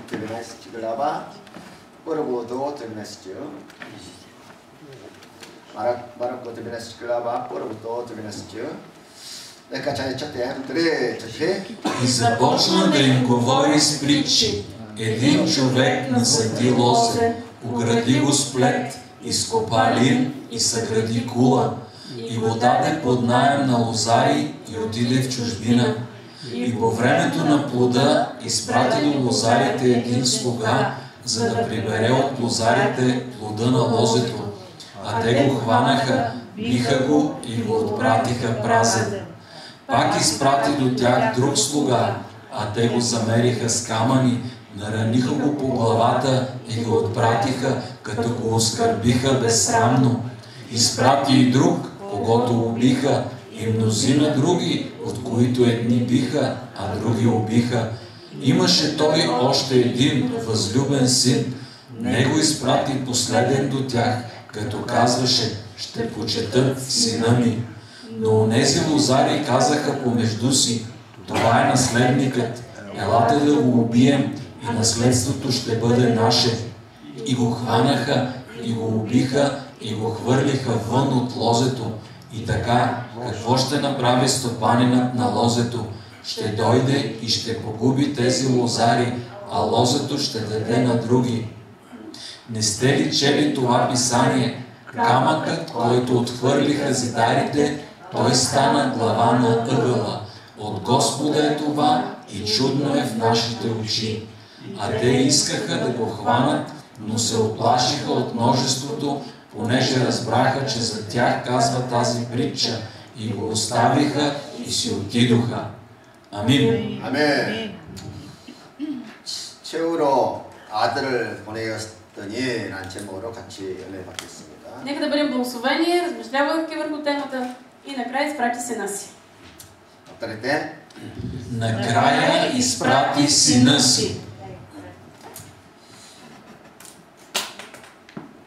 terminaste glava, porobuto terminaste. Marco terminaste glava, porobuto terminaste. И започна да им говори с притчи. Един човек насади лозе, огради го с плет, изкопа лин и съгради кула, и го даде под наем на лозари и отиде в чужбина. И по времето на плода изпрати до лозарите един слуга, за да прибере от лозарите плода на лозето. А те го хванаха, биха го и го отпратиха празен. Пак изпрати до тях друг слуга, а те го замериха с камъни, нараниха го по главата и го отпратиха, като го оскърбиха безсрамно. Изпрати и друг, когото убиха, и мнозина други, от които едни биха, а други убиха. Имаше той още един възлюбен син. Него изпрати последен до тях, като казваше: ще почетат сина ми. Но онези лозари казаха помежду си: това е наследникът, елате да го убием и наследството ще бъде наше. И го хванаха, и го убиха, и го хвърлиха вън от лозето. И така, какво ще направи стопанинът на лозето? Ще дойде и ще погуби тези лозари, а лозето ще даде на други. Не сте ли чели това писание? Камъкът, който отхвърлиха зидарите, той стана глава на ъгъла. От Господа е това и чудно е в нашите очи. А те искаха да го хванат, но се оплашиха от множеството, понеже разбраха, че за тях казва тази притча, и го оставиха и си отидоха. Амин. 아멘. 최후로 아들을 보내었더니 라는 제목으로 같이 연애 받겠습니다. Нека да бъдем благословени, размишлявайки върху темата, и накрая изпрати сина си. Накрая изпрати сина си.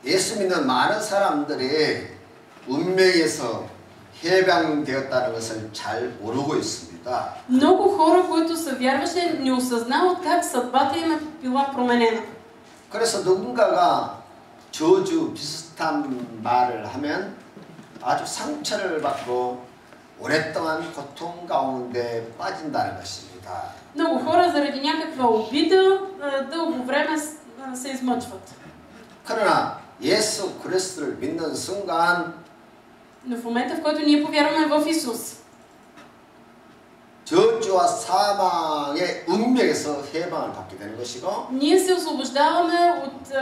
예수 믿는 많은 사람들이 운명에서 해방되었다는 것을 잘 모르고 있습니다. Много хора, които са вярващи, не осъзнават как съдбата им е била променена. 그래서 누군가가 저주 비슷한 말을 하면 아주 상처를 받고 오랫동안 고통 가운데 빠진다는 것입니다. Много хора заради някаква обида дълго време се измъчват. 그러나 예수 그리스도를 믿는 순간, но в момента, в който ние повярваме в Исус, 저주와 사망의 운명에서 해방을 받게 되는 것이고, ние се освобождаваме от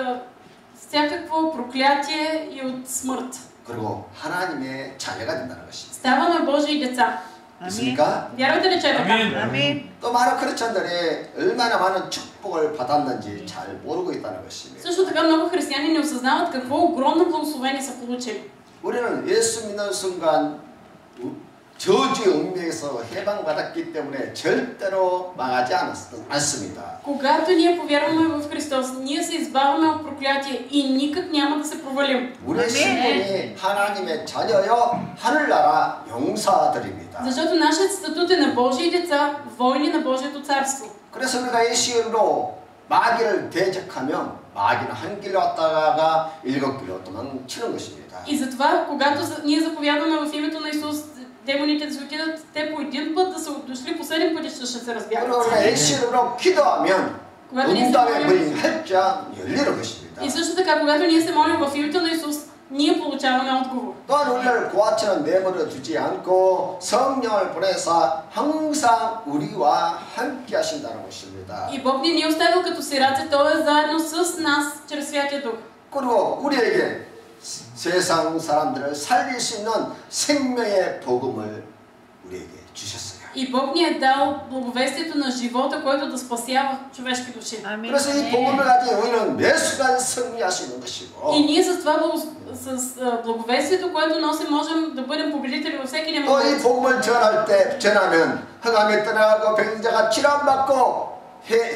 всякакво проклятие и от смърт. 그리고 하나님의 자녀가 된다는 것입니다. ставаме Божии деца. 믿습니까? Вярвате ли, че е така? 아멘. 또 많은 크리스천들이 얼마나 많은 축복을 받았는지 잘 모르고 있다는 것입니다. също така много християни не осъзнават какво огромно благословение са получили. 우리는 예수 믿는 순간 저주의 운명에서 해방받았기 때문에 절대로 망하지 않습니다. Когато ние повярваме в Христос, ние се избавяме от проклятие и никак няма да се провалим. 우리의 신분이 하나님의 자녀여 하늘나라 용사들입니다. Защото нашият статут е на Божии деца, войни на Божието царство. 그래서 우리가 예수로 마귀를 대적하면 마귀는 한 길로 왔다가 7길로 도망치는 것입니다. И затова, когато ние заповядаме в името на Исус, демоните да се отидат, те по един път да са дошли, по 7 пътища ще се разбягат. 우리가 예수로 기도하면 응답의 문이 활짝 열리는 것입니다. И също така, когато ние се молим в името на Исус, ние получаваме отговор. 또한 우리를 고아처럼 내버려 두지 않고 성령을 보내사 항상 우리와 함께 하신다는 것입니다. И Бог ни е оставил като сираци, Той е заедно с нас чрез Святия Дух. 그리고 우리에게 세상 사람들을 살릴 수 있는 생명의 복음을 우리에게 주셨어요. И Бог ни е дал благовестието на живота, който да спасява човешки души. 그래서 이 복음을 가지고 우리는 매 순간 승리할 수 있는 것이고. И ние с това с благовестието, което носим, можем да бъдем победители във всеки един момент. 또 이 복음을 전하면 흑암에 떠나가고 병자가 치료받고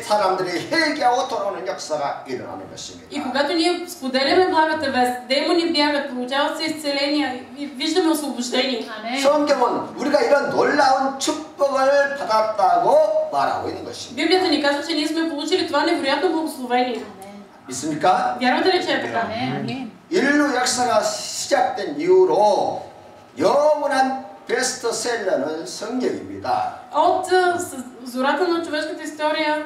사람들이 회개하고 돌아오는 역사가 일어나는 것입니다. И когато ние споделяме благата вест, демони бягат, получават се изцеления и виждаме освобождение. 성경은 우리가 이런 놀라운 축복 축복을 받았다고 말하고 있는 것입니다. Библията ни казва, че ние сме получили това невероятно благословение. 믿습니까? Вярвате ли, че е така? 인류 역사가 시작된 이후로 영원한 베스트셀러는 성경입니다. От зората на човешката история,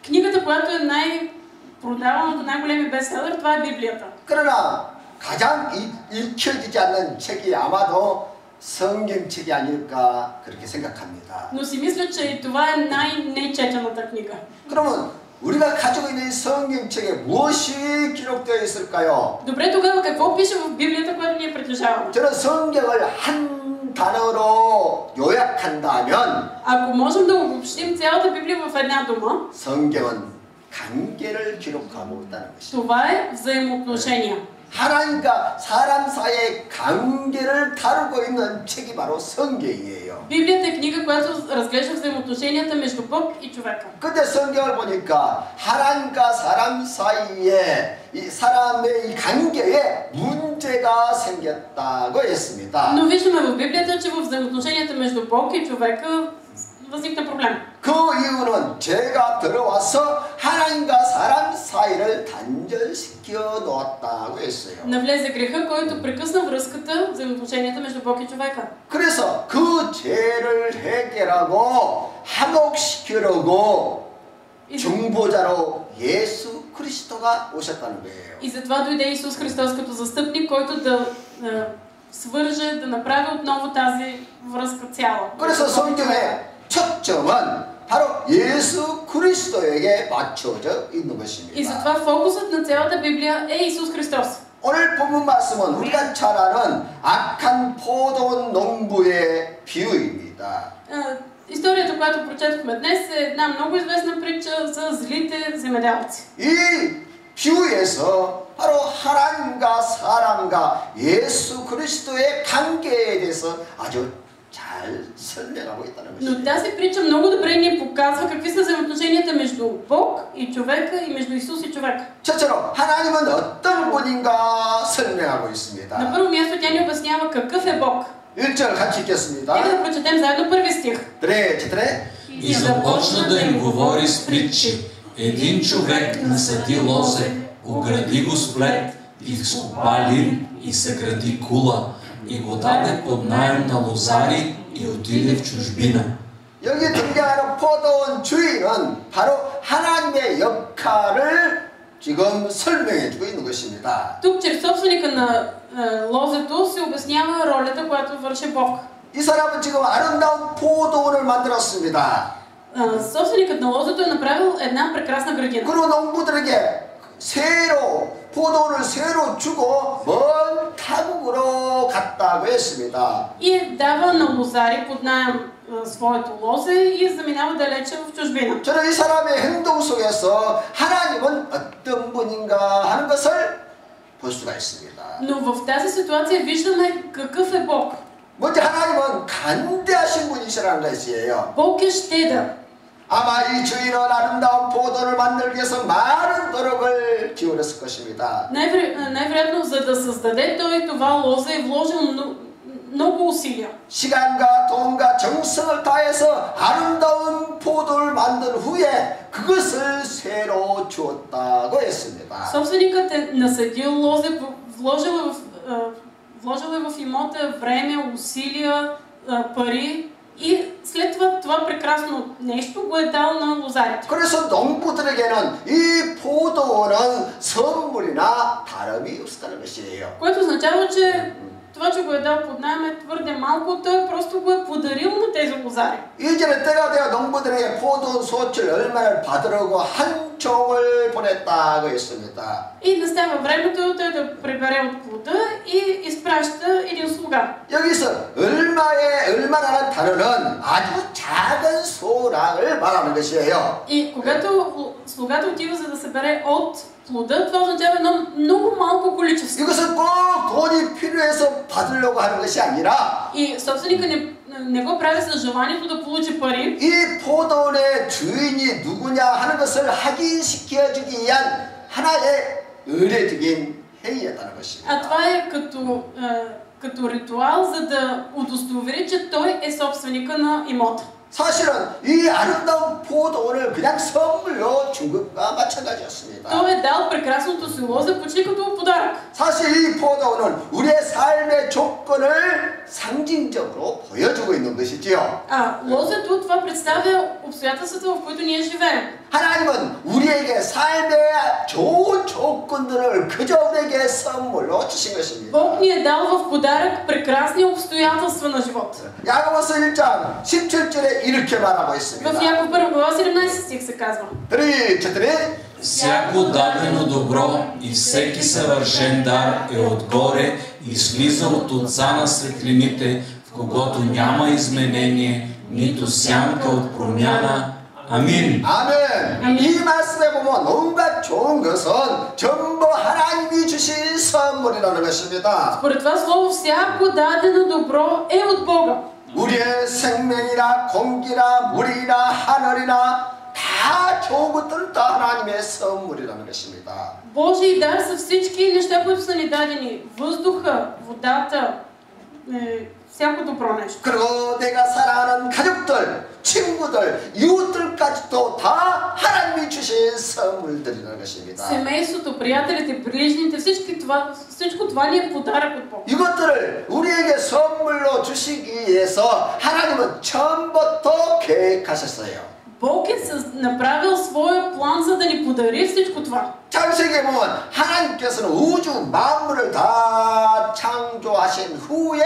книгата, която е най-продаваната, най-големи бестселър, това е Библията. 그러나 가장 읽혀지지 않는 책이 아마도 성경책이 아닐까 그렇게 생각합니다. Но си мисля, че и това е най-нечетената книга. 그러면 우리가 가지고 있는 성경책에 무엇이 기록되어 있을까요? Добре, тогава какво пише в Библията, която ние притежаваме? 저는 성경을 한 단어로 요약한다면 Ако можем да обобщим цялата Библия в една дума, 성경은 관계를 기록하고 있다는 것입니다. това е взаимоотношения. 하나님과 사람 사이의 관계를 다루고 있는 책이 바로 성경이에요. Библията е книга, която разглежда взаимоотношенията между Бог и човека. 근데 성경을 보니까 하나님과 사람 사이에 이 사람의 이 관계에 문제가 생겼다고 했습니다. Но виждаме в Библията, че в взаимоотношенията между Бог и човека възникна проблем. 그 이유는 죄가 들어와서 하나님과 사람 사이를 단절시켜 놓았다고 했어요. Навлезе греха, който прекъсна връзката, взаимоотношенията между Бог и човека. 그래서 그 죄를 해결하고 화목시키려고 중보자로 예수 그리스도가 오셨다는 거예요. И затова дойде Исус Христос като застъпник, който да свърже, да направи отново тази връзка цяла. 그래서 성경의 초점은 바로 예수 그리스도에게 맞춰져 있는 И 것입니다. затова фокусът на цялата Библия е Исус Христос. 오늘 본문 말씀은 우리가 잘 아는 악한 포도원 농부의 비유입니다. Историята, която прочетохме днес, е една много известна притча за злите земеделци. 이 비유에서 바로 하나님과 사람과 예수 그리스도의 관계에 대해서 아주 잘 설명하고 있다는 Но 것입니다. тази притча много добре ни показва какви са взаимоотношенията между Бог и човека и между Исус и човека. 첫째로 하나님은 어떤 분인가 설명하고 На 있습니다. първо място тя ни обяснява какъв е Бог. 1절 같이 읽겠습니다. Нека да прочетем заедно първи стих. 네, четире. И започна да им говори с притчи. Един човек насади лозе, огради го с плет, и изкопа лин и съгради кула, и го даде под наем на лозари и отиде в чужбина. 여기 등장하는 포도원 주인은 바로 하나님의 역할을 지금 설명해 주고 있는 것입니다. Тук чрез собственика на лозето се обяснява ролята, която върши Бог. 이 사람은 지금 아름다운 포도원을 만들었습니다. Собственикът на лозето е направил една прекрасна градина. 그리고 농부들에게 포도원을 새로 주고 먼 타국으로 갔다고 했습니다. И дава на лозари под наем своето лозе и заминава далече в чужбина. 저는 이 사람의 행동 속에서 하나님은 어떤 분인가 하는 것을 볼 수가 있습니다. Но в тази ситуация виждаме какъв е Бог. 먼저 하나님은 간대하신 분이시라는 것이에요. Бог е щедър. 아마 이 주인은 아름다운 포도를 만들기 위해서 많은 노력을 기울였을 것입니다. Най-вероятно, за да създаде той това лозе, е вложил много усилия. 시간과 돈과 정성을 다해서 아름다운 포도를 만든 후에 그것을 새로 주었다고 했습니다. Собственикът е насадил лозе, вложил е в имота време, усилия, пари и след това прекрасно нещо го е дал на лозарите. 그래서 농부들에게는 이 포도원은 선물이나 다름이 없다는 것이에요. Което означава, че това, че го е дал под наем е твърде малко, той просто го е подарил на тези лозари. 이제는 때가 되어 농부들에게 포도원 소출 얼마를 받으려고 한 종을 보냈다고 했습니다. И настава времето той да прибере от плода и изпраща един слуга. 여기서 얼마라는 단어는 아주 작은 소량을 말하는 것이에요. И когато слугата отива за да събере от плода, това означава едно много малко количество. 이것은 꼭 돈이 필요해서 받으려고 하는 것이 아니라 И собственика не го прави с желанието да получи пари. 이 포도원의 주인이 누구냐 하는 것을 확인시켜주기 위한 하나의 의례적인 행위였다는 것입니다. А това е като като ритуал, за да удостовери, че той е собственика на имота. 사실은 이 아름다운 포도원을 그냥 선물로 준 것과 마찬가지였습니다. Той е дал прекрасното си лозе почти като подарък. 사실 이 포도원은 우리의 삶의 조건을 상징적으로 보여주고 있는 것이지요. Лозето това представя обстоятелствата, в които ние живеем. 하나님은 우리에게 삶의 좋은 조건들을 그저 우리에게 선물로 주신 것입니다. Бог ни е дал в подарък прекрасни обстоятелства на живота. 야고보서 1장 17절에 이렇게 말하고 있습니다. В Яков 1 глава 17 стих се казва: 3, 4. Всяко дадено добро и всеки съвършен дар е отгоре и слиза от Отца на светлините, в когото няма изменение, нито сянка от промяна. Амин. 아멘. 이 말씀에 보면 온갖 좋은 것은 전부 하나님이 주신 선물이라는 것입니다. Според това слово, всяко дадено добро е от Бога. 우리의 생명이나 공기나 물이나 하늘이나 다 좋은 것들은 다 하나님의 선물이라는 것입니다. Божий дар са всички неща, които са ни дадени. Въздуха, водата, всяко добро нещо. 그리고 내가 사랑하는 가족들, 친구들, 이웃들까지도 다 하나님이 주신 선물들이라는 것입니다. Семейството, приятелите, ближните, всичко това ни е подарък от Бог. 이것들을 우리에게 선물로 주시기 위해서 하나님은 처음부터 계획하셨어요. Бог е направил своя план, за да ни подари всичко това. 창세기에 보면 하나님께서는 우주 만물을 다 창조하신 후에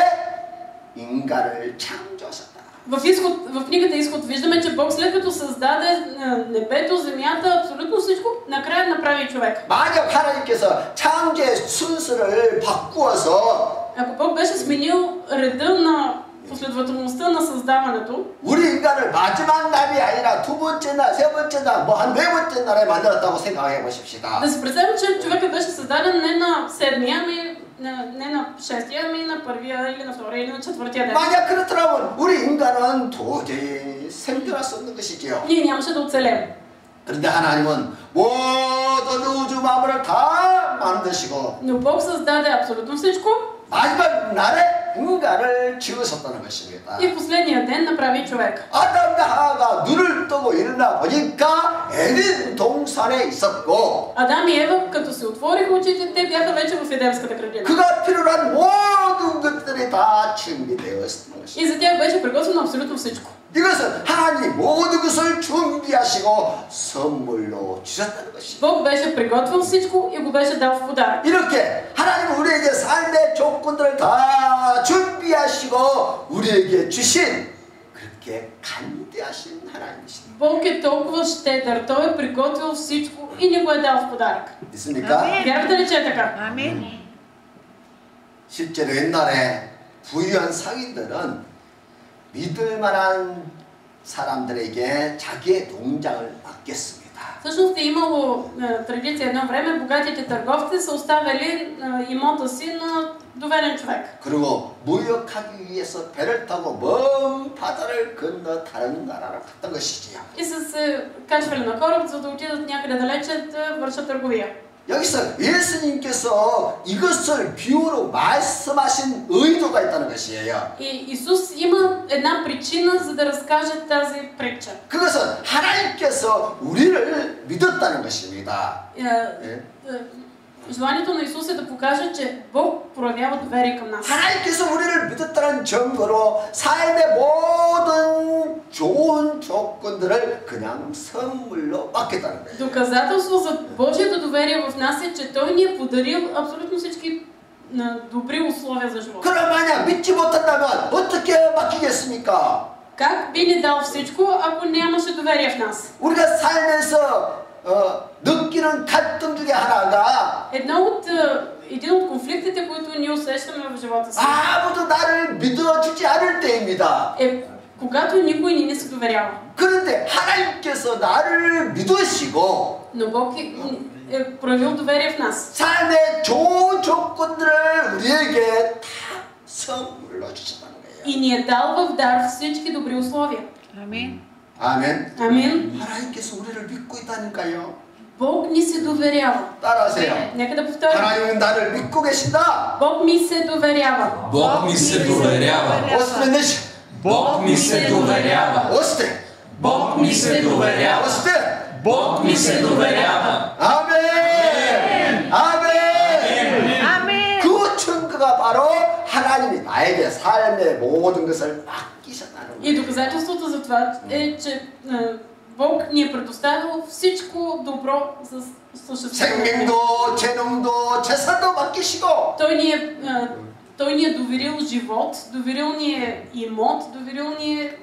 인간을 창조하셨다. В книгата Изход виждаме, че Бог след като създаде небето, земята, абсолютно всичко, накрая направи човека. 만약 하나님께서 창조의 순서를 바꾸어서 Ако Бог беше сменил реда на последователността на създаването, 우리 인간을 마지막 날이 아니라 두 번째 날, 세 번째 날, 뭐 한 네 번째 날에 만들었다고 생각해 보십시다. да се представим, че човекът беше създаден не на седмия, не на шестия, ами на първия или на втория или на четвъртия ден. 만약 그렇더라면 우리 인간은 도저히 생존할 수 없는 것이지요. Ние нямаше да оцелем. 그런데 하나님은 모든 우주 만물을 다 만드시고 Но Бог създаде абсолютно всичко 마지막 날에 인간을 지으셨다는 것입니다. и в последния ден направи човека. 아담과 하와가 눈을 뜨고 일어나 보니까 에덴 동산에 있었고 Адам и Ева, като се отвориха очите, те бяха вече в Едемската градина. 그가 필요한 모든 것들이 다 준비되어 있었던 것입니다. И за тях беше приготвено абсолютно всичко. 이것은 하나님이 모든 것을 준비하시고 선물로 주셨다는 것입니다. Бог беше приготвил всичко и го беше дал в подарък. 이렇게 하나님은 우리에게 삶의 조건들을 다 준비하시고 우리에게 주신 그렇게 간대하신 하나님이십니다. Бог е толкова щедър, Той е приготвил всичко и ни го е дал в подарък. 믿습니까? Вярвате ли, че е така? 아멘. 실제로 옛날에 부유한 상인들은 믿을 만한 사람들에게 자기의 농장을 맡겼습니다. Всъщност е имало традиция едно време, богатите търговци са оставили имота си на доверен човек. 그리고 무역하기 위해서 배를 타고 먼 바다를 건너 다른 나라로 갔던 것이지요. И са се качвали на кораб, за да отидат някъде далече да вършат търговия. 여기서 예수님께서 이것을 비유로 말씀하신 의도가 있다는 것이에요. И Исус има една причина, за да разкаже тази притча. 그것은 하나님께서 우리를 믿었다는 것입니다. Желанието на Исус е да покаже, че Бог проявява доверие към нас. 하나님께서 우리를 믿었다는 증거로 삶의 모든 좋은 조건들을 그냥 선물로 받겠다는 거예요. Доказателство за Божието доверие в нас е, че Той ни е подарил абсолютно всички добри условия за живот. 그럼 만약 믿지 못한다면 어떻게 맡기겠습니까? Как би ни дал всичко, ако нямаше доверие в нас? 우리가 살면서 느끼는 갈등 중에 하나가 един от конфликтите, които ние усещаме в живота си, 아무도 나를 믿어주지 않을 때입니다. е когато никой ни не се доверява. 그런데 하나님께서 나를 믿으시고 Но Бог е проявил доверие в нас. 삶의 좋은 조건들을 우리에게 다 선물로 주셨다는 거예요. И ни е дал в дар всички добри условия. 아멘. 아멘. Амин. 하나님께서 우리를 믿고 있다니까요. Бог ни се доверява. 따라하세요. Нека да повторим. 하나님은 나를 믿고 계신다. Бог ми се доверява. Бог ми се доверява. 어스테 내시. Бог ми се доверява. 어스테. Бог ми се доверява. 어스테. Бог ми се доверява. 아멘. 아멘. 아멘. 그 증거가 바로 하나님이 나에게 삶의 모든 것을 맡기셨다는 거예요. И доказателството за това е, че Бог ни е предоставил всичко добро за съществуването. 생명도, 재능도, 재산도 맡기시고 Той ни е доверил живот, доверил ни е имот, доверил ни е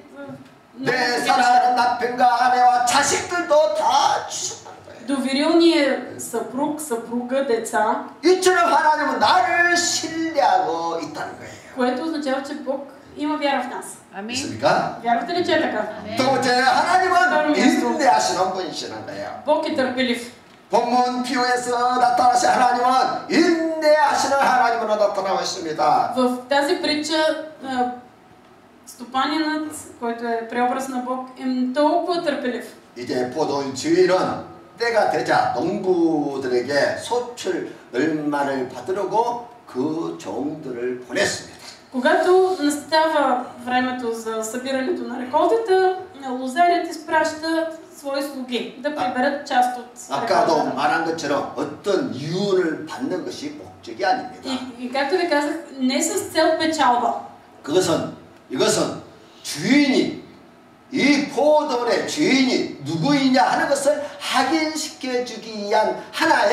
내 사랑하는 남편과 아내와 자식들도 다 주셨다는 거예요. доверил ни е съпруг, съпруга, деца, 이처럼 하나님은 나를 신뢰하고 있다는 거예요. което означава, че Бог има вяра в нас. 아멘. 있습니까? Вярвате ли, че е така? 두 번째, 하나님은 인내하시는 분이시는 거예요. Бог е търпелив. 본문 비유에서 나타나신 하나님은 인내하시는 하나님으로 나타나고 있습니다. В тази притча стопанинът, който е преобраз на Бог, е толкова търпелив. 이제 포도 주인은 때가 되자 농부들에게 소출 얼마를 받으려고 그 종들을 보냈습니다. Когато настава времето за събирането на реколтата, лозарят изпраща свои слуги да приберат част от 아까도 реколтата. 말한 것처럼 어떤 이윤을 받는 것이 목적이 아닙니다. И както ви казах, не с цел печалба. 이것은 주인이 이 포도의 주인이 누구이냐 하는 것을 확인시켜주기 위한 하나의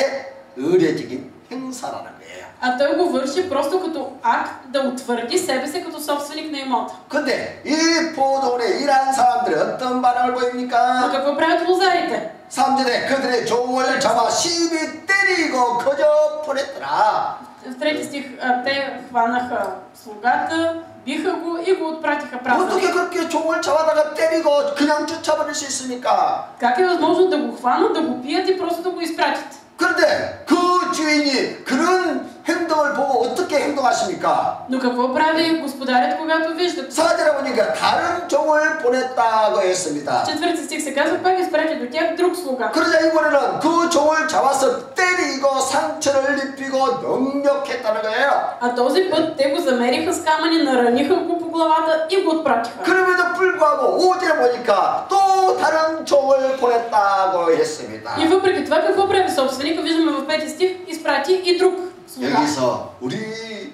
의례적인 행사라는 거예요. А той го върши просто като акт да утвърди себе си като собственик на имота. 근데 이 포도원에 일하는 사람들이 어떤 반응을 Но 보입니까? какво правят лозарите? 3절에 그들의 종을 잡아 심히 때리고 거저 보냈더라. В трети стих те хванаха слугата, биха го и го отпратиха 어떻게 празник. 그렇게 종을 잡아다가 때리고 그냥 쫓아버릴 수 있습니까? Как е възможно да го хванат, да го пият и просто да го изпратят? 그런데 그 주인이 그런 행동을 보고 어떻게 행동하십니까? Но какво прави господарят, когато виждат? 4절에 보니까 다른 종을 보냈다고 했습니다. В четвърти стих се казва, пак изпрати до тях друг слуга. 그러자 이번에는 그 종을 잡아서 때리고 상처를 입히고 능력했다는 거예요. А този път те го замериха с камъни, нараниха го по главата и го отпратиха. 그럼에도 불구하고 5절에 보니까 또 다른 종을 보냈다고 했습니다. И въпреки това, какво прави собственика? Виждаме в 5 стих, изпрати и друг слуга. 여기서 우리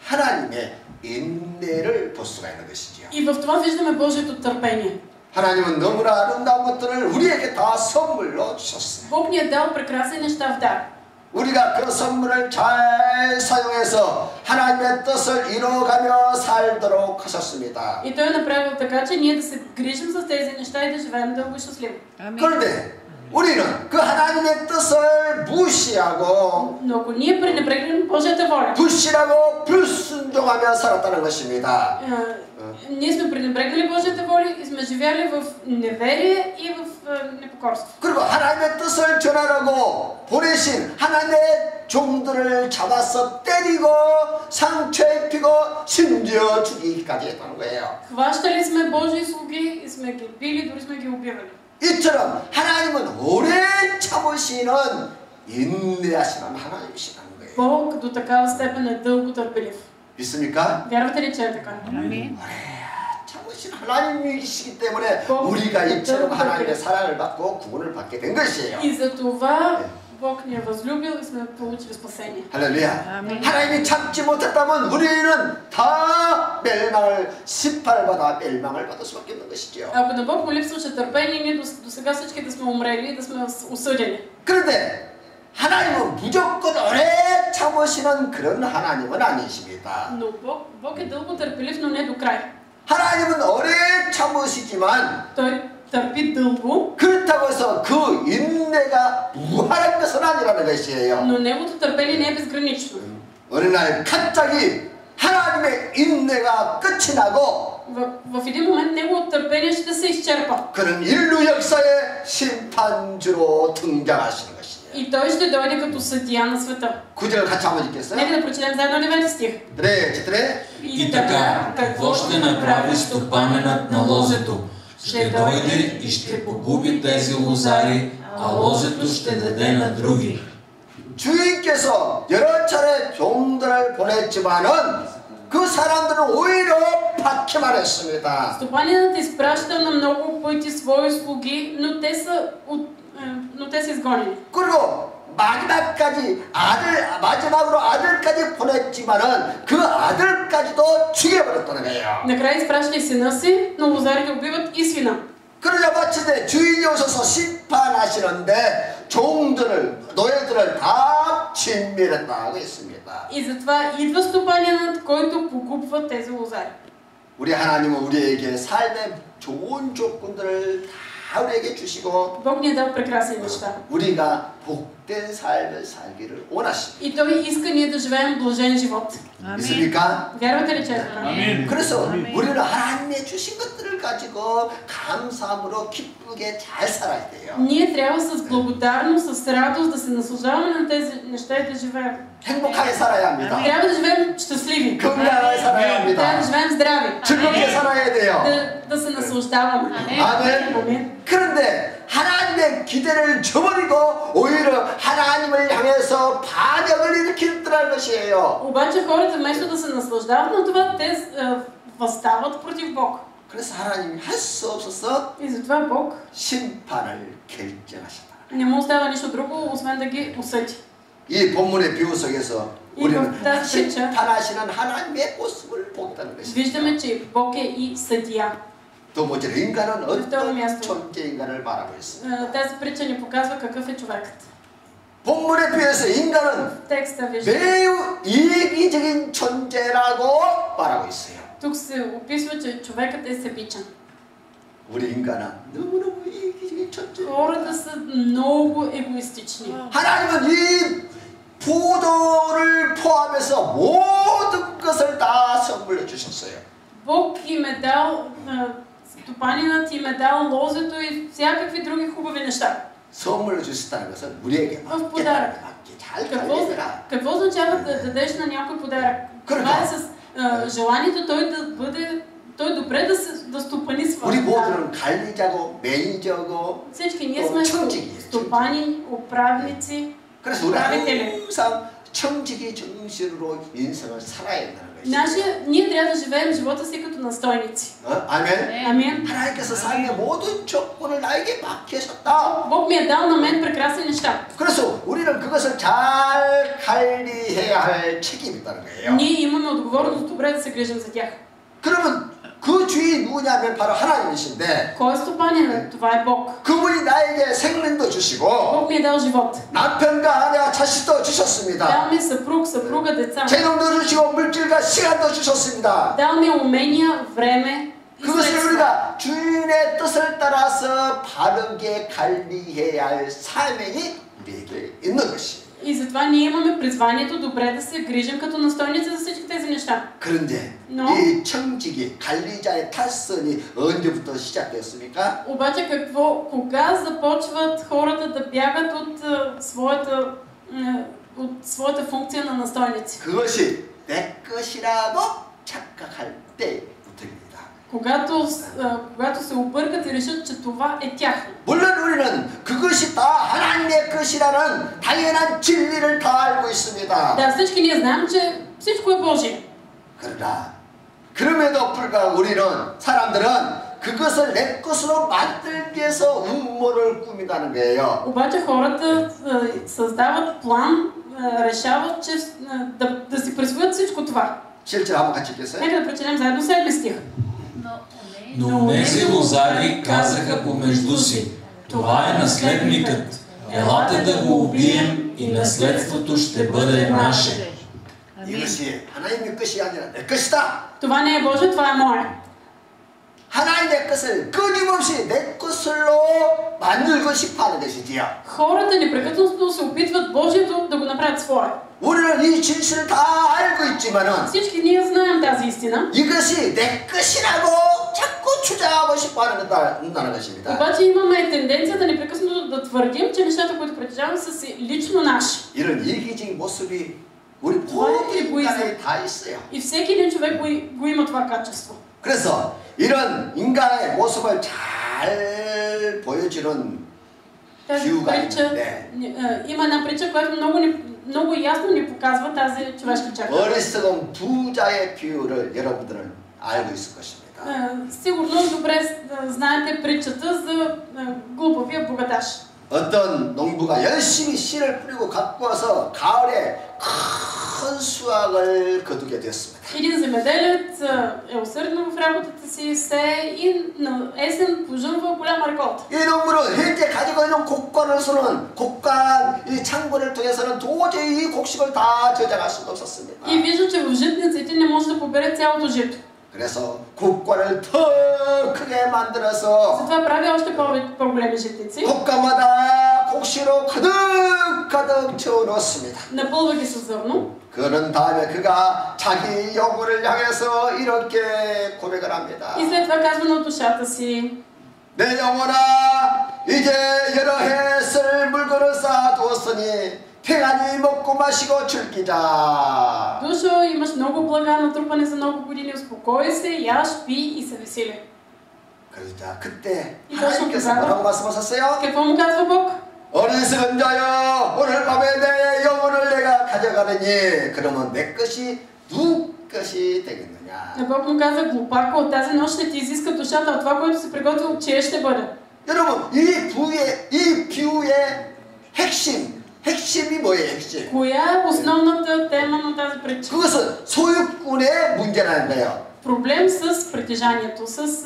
하나님의 인내를 볼 수가 있는 것이지요. И в това виждаме Божието търпение. 하나님은 너무나 아름다운 것들을 우리에게 다 선물로 주셨어요. Бог ни е дал прекрасни неща в дар. 우리가 그 선물을 잘 사용해서 하나님의 뜻을 이루어가며 살도록 하셨습니다. И Той е направил така, че ние да се грижим за тези неща и да живеем дълго и щастливо. 아멘. 그런데 우리는 그 하나님의 뜻을 무시하고 Но ако ние пренебрегнем Божията воля, 불신하고 불순종하며 살았다는 것입니다. ние сме пренебрегнали Божията воля и сме живяли в неверие и в непокорство. 그리고 하나님의 뜻을 전하라고 보내신 하나님의 종들을 잡아서 때리고 상처 입히고 심지어 죽이기까지 했다는 거예요. Хващали сме Божии слуги и сме ги били, дори сме ги убивали. 이처럼 하나님은 오래 참으시는 인내하시는 하나님이시라는 거예요. Бог до такава степен е дълго търпелив. 믿습니까? Вярвате ли, че е така? 아멘. 참으신 하나님이시기 때문에 우리가 이처럼 하나님의 사랑을 받고 구원을 받게 된 것이에요. И за това Бог ни е възлюбил и сме получили спасение. 할렐루야. 아멘. 하나님이 참지 못했다면 우리는 다 멸망을 심판받아 멸망을 받을 수밖에 없는 것이죠. Ако на Бог му липсваше търпение, ние до сега всички да сме умрели и да сме осъдени. 그런데 하나님은 무조건 오래 참으시는 그런 하나님은 아니십니다. Но Бог е дълго търпелив, но не до край. 하나님은 오래 참으시지만 Той търпи дълго, 그렇다고 해서 그 인내가 무한한 것은 아니라는 것이에요. но неговото търпение не е безгранично. 어느 날 갑자기 하나님의 인내가 끝이 나고 В един момент неговото търпение ще се изчерпа. 그는 인류 역사의 심판주로 등장하시는 것이에요. И той ще дойде като съдия на света. 9절 같이 한번 읽겠어요? Нека да прочетем заедно 9 стих. 네, И така, какво ще направи стопанинът на лозето? Ще дойде и ще погуби тези лозари, а лозето ще даде на други. 주인께서 여러 차례 종들을 보냈지만은 그 사람들은 오히려 박해만 했습니다. Стопанинът изпраща на много пъти свои слуги, но те са изгонени. 그리고 마지막으로 아들까지 보냈지만은 그 아들까지도 죽여버렸다는 거예요. Накрая изпраща и сина си, но лозарите убиват и сина. 그러자 마침내 주인이 오셔서 심판하시는데 노예들을 다 진멸했다고 했습니다. И затова идва стопанинът, който погубва тези лозари. 우리 하나님은 우리에게 삶의 좋은 조건들을 다 우리에게 주시고 Бог ни е дал прекрасни неща. 우리가 복된 삶을 살기를 원하십니다. И Той иска ние да живеем блажен живот. 믿습니까? Вярвате ли, че е така? 그래서 우리는 하나님의 주신 것들을 가지고 감사함으로 기쁘게 잘 살아야 돼요. Ние трябва с благодарност, с радост да се наслаждаваме на тези неща и да живеем. 행복하게 살아야 합니다. Трябва да живеем щастливи. 건강하게 살아야 Трябва да 합니다. живеем здрави. 즐겁게 살아야 돼요. Да се наслаждаваме. 아멘. Амин. 그런데 하나님의 기대를 저버리고 오히려 하나님을 향해서 반역을 일으키더라는 것이에요. Обаче хората вместо да се наслаждават на това, те възстават против Бог. 그래서 하나님이 할 수 없어서 И затова Бог 심판을 결정하셨다. не му остава нищо друго, освен да ги осъди. 이 본문의 비유 속에서 이 우리는 것다 진짜. 심판하시는 하나님의 모습을 본다는 것입니다. Виждаме, че Бог е и съдия. 또 뭐죠? 인간은 второ 어떤 място. 존재 인간을 말하고 있습니다. Тази притча ни показва какъв е човекът. 본문의 비유에서 인간은 Текста виждаме. 매우 이기적인 존재라고 말하고 있어요. Тук се описва, че човекът е себичен. 우리 인간은 너무너무 이기적인 존재. Хората са много егоистични. 하나님은 이 포도를 포함해서 모든 것을 다 선물해 주셨어요. Бог им е дал, стопанинът им е дал лозето и всякакви други хубави неща. 선물해 주셨다는 것은 우리에게 В подарък. 잘 Какво, какво означава да дадеш на някой подарък? Това е с желанието той добре да стопани 우리 своята. 모두는 관리자고 매니저고 Всички ние сме стопани, управници. 그래서 우리 항상 청지기 정신으로 인생을 살아야 된다는 것이죠. Ние трябва да живеем живота си като настойници. 아멘. Амин. 하나님께서 삶의 모든 조건을 나에게 맡기셨다. Бог ми е дал на мен прекрасни неща. 그래서 우리는 그것을 잘 관리해야 할 책임이 있다는 거예요. Ние имаме отговорност добре да се грижим за тях. 그러면 그 주인이 누구냐면 바로 하나님이신데 Кой е стопанинът? Това е Бог. 그분이 나에게 생명도 주시고 Бог ми е дал живот. 남편과 아내와 자식도 주셨습니다. Дал ми съпруг, съпруга, деца. 재능도 주시고 물질과 시간도 주셨습니다. Дал ми умения, време и 그것을 средства. 우리가 주인의 뜻을 따라서 바르게 관리해야 할 사명이 우리에게 있는 것이. И затова ние имаме призванието добре да се грижим като настойници за всички тези неща. 그런데 Но 이 청지기 관리자의 탈선이 언제부터 시작됐습니까? обаче кога започват хората да бягат от своята функция на настойници? 그것이 내 것이라고 착각할 때부터입니다. Когато се объркат и решат, че това е тяхно. 물론 우리는 그것이 다 하나님의 것이라는 당연한 진리를 다 알고 있습니다. Да, всички ние знаем, че всичко е Божие. 그러나 그럼에도 불구하고 우리는 사람들은 그것을 내 것으로 만들기 위해서 음모를 꾸민다는 거예요. Обаче хората създават план, решават, че да си присвоят всичко това. 실제로 한번 같이 읽겠어요? Нека да прочетем заедно 7 стих. Но онези лозари казаха помежду си: това е наследникът. Елате да го убием и наследството ще бъде наше. 이것이 하나님의 것이 아니라 내 것이다. Това не е Божие, това е мое. 하나님의 것을 끊임없이 내 것으로 만들고 싶어하는 것이지요. Хората непрекъснато се опитват Божието да го направят свое. 우리는 이 진실을 다 알고 있지만은 Всички ние знаем тази истина. 이것이 내 것이라고 자꾸 주장하고 싶어하는 것입니다. Обаче имаме тенденцията непрекъснато да твърдим, че нещата, които притежаваме, са си лично наши. 이런 이기적인 모습이 우리 모든 인간에 다 있어요. И всеки един човек го има това качество. 그래서 이런 인간의 모습을 잘 보여주는 Тази 비유가 притча, 있는데 има една притча, която много ясно ни показва тази човешка черта. 어리석은 부자의 비유를 여러분들은 알고 있을 것입니다. Сигурно добре знаете притчата за глупавия богаташ. 어떤 농부가 열심히 씨를 뿌리고 갖고 와서 가을에 큰 수확을 거두게 됐습니다. Един земеделец е усърден в работата си, сее и на есен пожънва голяма реколта. 이 농부는 현재 가지고 있는 곡간으로서는 곡간 이 창고를 통해서는 도저히 이 곡식을 다 저장할 수가 없었습니다. И вижда, че в житниците не може да побере цялото жито. 그래서 곡간을 더 크게 만들어서 Затова прави още по-големи житници. 곡간마다 곡식으로 가득 채워넣습니다. Напълва ги с зърно. 그런 다음에 그가 자기 영혼을 향해서 이렇게 고백을 합니다. И след това казва на душата си: 내 영혼아, 이제 여러 해 쓸 물건을 쌓아두었으니 평안히 먹고 마시고 즐기자. Душо, имаш много блага, натрупани за много години, успокой се, яш, пи и се весели. 그러자 그때 이 하나님께서 것은 뭐라고 말씀하셨어요? Какво му казва Бог? 어리석은 자여, 오늘 밤에 내 영혼을 내가 가져가느니 그러면 내 것이 누구 것이 되겠느냐? Бог му каза: глупако, от тази нощ ще ти изиска душата, от това, което си приготвил, чие ще бъде? 여러분, 이 비유의 핵심이 뭐예요? 핵심? Коя е основната тема на тази притча? 그것은 소유꾼의 문제라는 거예요. Проблем с притежанието, с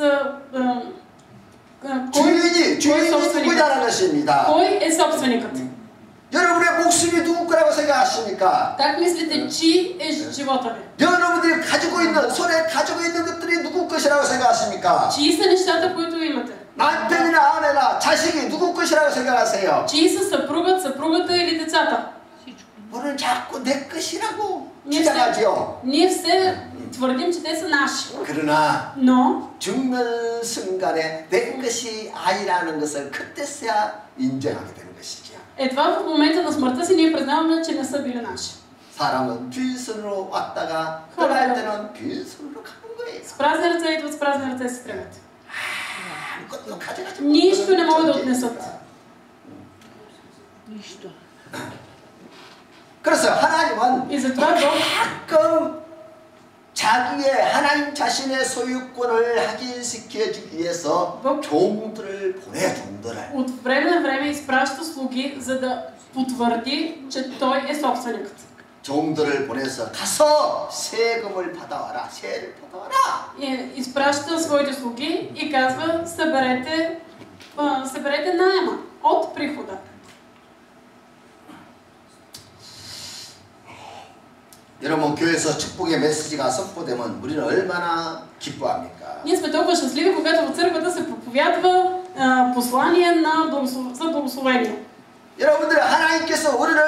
주인이 собственикът? 누구냐는 것입니다. Кой е собственикът? 여러분의 목숨이 누구 거라고 생각하십니까? Как мислите, чи е живота ви? 여러분들이 가지고 있는 손에 가지고 있는 것들이 누구 것이라고 생각하십니까? Чии са нещата, които имате? 남편이나 아내나 자식이 누구 것이라고 생각하세요? Чии са съпругът, съпругата или децата? 오늘 자꾸 내 것이라고 Ние 주장하지요. все твърдим, че те са наши. 그러나 Но 죽는 순간에 내 것이 아니라는 것을 그때서야 인정하게 되는 것이죠. едва в момента на смъртта си ние признаваме, че не са били наши. 사람은 빈손으로 왔다가 떠날 때는 빈손으로 가는 거예요. С празни ръце идват, с празни ръце се тръгват. 아무것도 가져가지 Нищо не могат да отнесат. Нищо. 그래서 하나님은 И затова Бог 가끔 자기의 하나님 자신의 소유권을 확인시켜주기 위해서 뭐? 종들을 보내 종들을. от време на време изпраща слуги, за да потвърди, че той е собственикът. 종들을 보내서 가서 세금을 받아와라, 세를 받아와라. И изпраща своите слуги и казва: съберете наема от прихода. 여러분 교회에서 축복의 메시지가 선포되면 우리는 얼마나 기뻐합니까? Ние сме толкова щастливи, когато в църквата се проповядва послание за благословение. 여러분들 하나님께서 우리를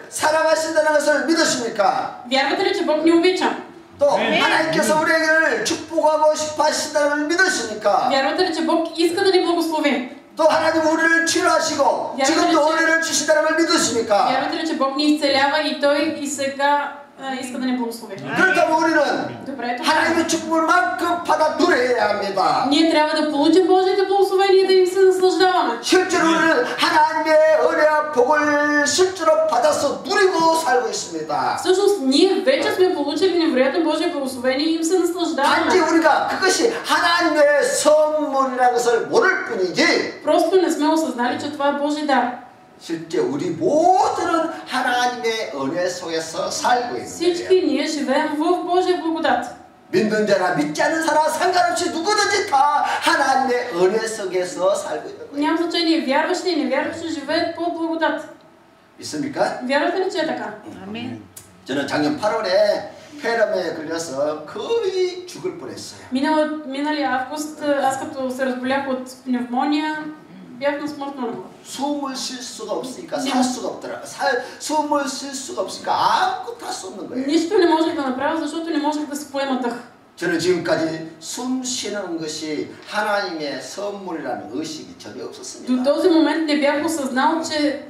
사랑하신다는 것을 믿으십니까? Вярвате ли, че Бог ни обича? 또 하나님께서 우리를 축복하고 싶어 하신다는 걸 믿으십니까? Вярвате ли, че Бог иска да ни благослови? 또 하나님 우리를 치료하시고 지금도 은혜를 주신다는 걸 믿으십니까? Вярвате ли, че Бог ни изцелява и Той и сега иска да ни благослови? 그렇다면 우리는 Добре, 하나님의 축복을 만큼 받아 누려야 합니다. ние трябва да получим Божиите благословения и да им се наслаждаваме. 실제로 우리는 하나님의 은혜와 복을 실제로 받아서 누리고 살고 있습니다. Всъщност, ние вече сме получили невероятно Божие благословение и им се 단지 наслаждаваме. 우리가 그것이 하나님의 선물이라는 것을 모를 뿐이지 Просто не сме осъзнали, че това е Божий дар. 실제 우리 모두는 하나님의 은혜 속에서 살고 있는 Всички 거예요. ние живеем в Божия благодат. 믿는 자나 믿지 않는 사람 상관없이 누구든지 다 하나님의 은혜 속에서 살고 있는 거예요. Няма значение, вярващи и невярващи живеят под благодат. 믿습니까? Вярвате ли, че е така? Амин. 저는 작년 8월에 폐렴에 걸려서 거의 죽을 뻔했어요. Миналия август, аз като се разболях от пневмония, бях на смъртно ниво. 숨을 쉴 수가 없으니까 살 수가 없더라. 숨을 쉴 수가 없으니까 아무것도 할 수 없는 거예요. Нищо не можех да направя, защото не можех да си поема дъх. 저는 지금까지 숨 쉬는 것이 하나님의 선물이라는 의식이 전혀 До 없었습니다. този момент не бях осъзнал, че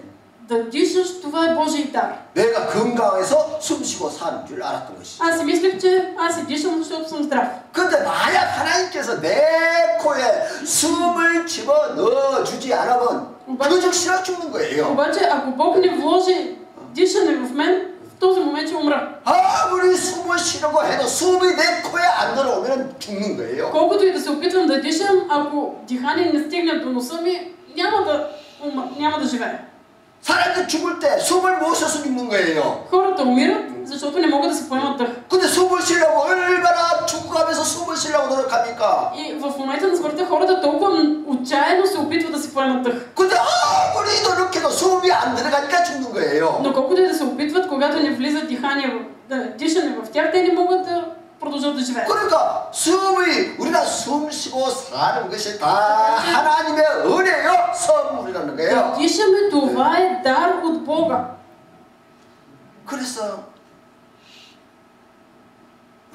да дишаш, това е Божий дар. 내가 건강해서 숨쉬고 사는 줄 알았던 것이지. Аз си мислех, че аз си дишам, защото съм здрав. 근데 만약 하나님께서 내 코에 숨을 집어넣어 주지 않으면 그 즉시나 죽는 거예요. Обаче, ако Бог не вложи дишане в мен, в този момент ще умра. 아무리 숨을 쉬려고 해도 숨이 내 코에 안 들어오면 죽는 거예요. Колкото и да се опитвам да дишам, ако дихание не стигне до носа ми, няма да живея. 사람들 죽을 때 숨을 못 쉬어서 죽는 거예요. Хората умират, защото не могат да си поемат дъх. 근데 숨을 쉬려고 얼마나 죽어가면서 숨을 쉬려고 노력합니까? И в момента на смъртта хората толкова отчаяно се опитват да си поемат дъх. 근데 아무리 노력해도 숨이 안 들어가니까 죽는 거예요. Но колкото и да се опитват, когато не влиза дишане в тях, те не могат да продължат да живеят. 그러니까 우리가 숨 쉬고 사는 것이 다 하나님의 은혜요, 선물이라는 Да 거예요. дишаме, това е дар от Бога. 그래서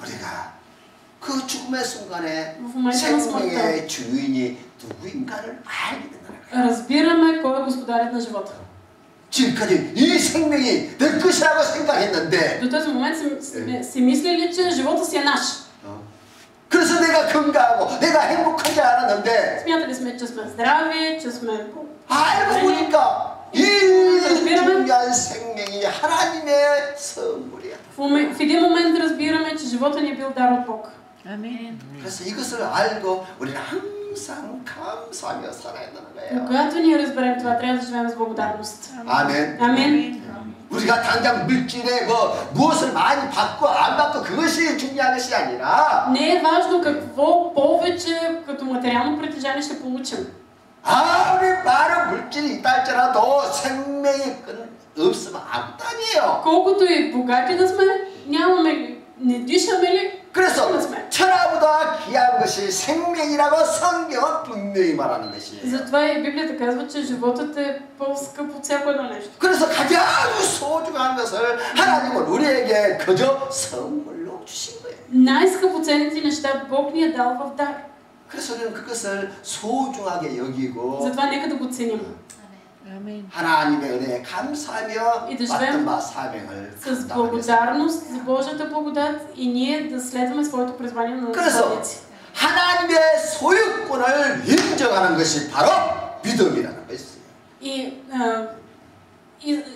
우리가 그 죽음의 순간에 В момента на смъртта 생명의 주인이 누구인가를 알게 된다는 거예요. разбираме кой е господарят на живота. 지금까지 이 생명이 내 것이라고 생각했는데 До този момент сме си мислили, че живота си е наш. 그래서 내가 건강하고 내가 행복하지 않았는데 Смятали сме, че сме здрави, че сме... 알고 보니까 이 중요한 생명이 하나님의 선물이야. В един момент разбираме, че живота ни е бил дар от Бог. Амин. 그래서 이것을 알고 우리는 항상 감사하며 살아야 되는 거예요. Когато ние разберем това, трябва да живеем с благодарност. 아멘. Амин. 우리가 당장 물질에 무엇을 많이 받고 안 받고 그것이 중요한 것이 아니라 Не е важно какво повече като материално притежание ще получим. 아무리 많은 물질이 있다 할지라도 생명이 없으면 아무것도 아니에요. Колкото и богати да сме, нямаме ли, не дишаме ли, 그래서 не сме. 천하보다 귀한 것이 생명이라고 성경은 분명히 말하는 것이에요. Затова и Библията казва, че животът е по-скъп от всяко едно нещо. 그래서 가장 소중한 것을 하나님은 우리에게 그저 선물로 주신 거예요. Най-скъпоценните неща Бог ни е дал в дар. 그래서 우리는 그것을 소중하게 여기고 Затова нека да го ценим. Амин. 하나님의 은혜에 감사하며 И да 맡은 живеем 바 사명을 с 감당하면서 благодарност за Божията благодат и ние да следваме своето призвание на 그래서 наследници. 하나님의 소유권을 인정하는 것이 바로 믿음이라는 것이에요. И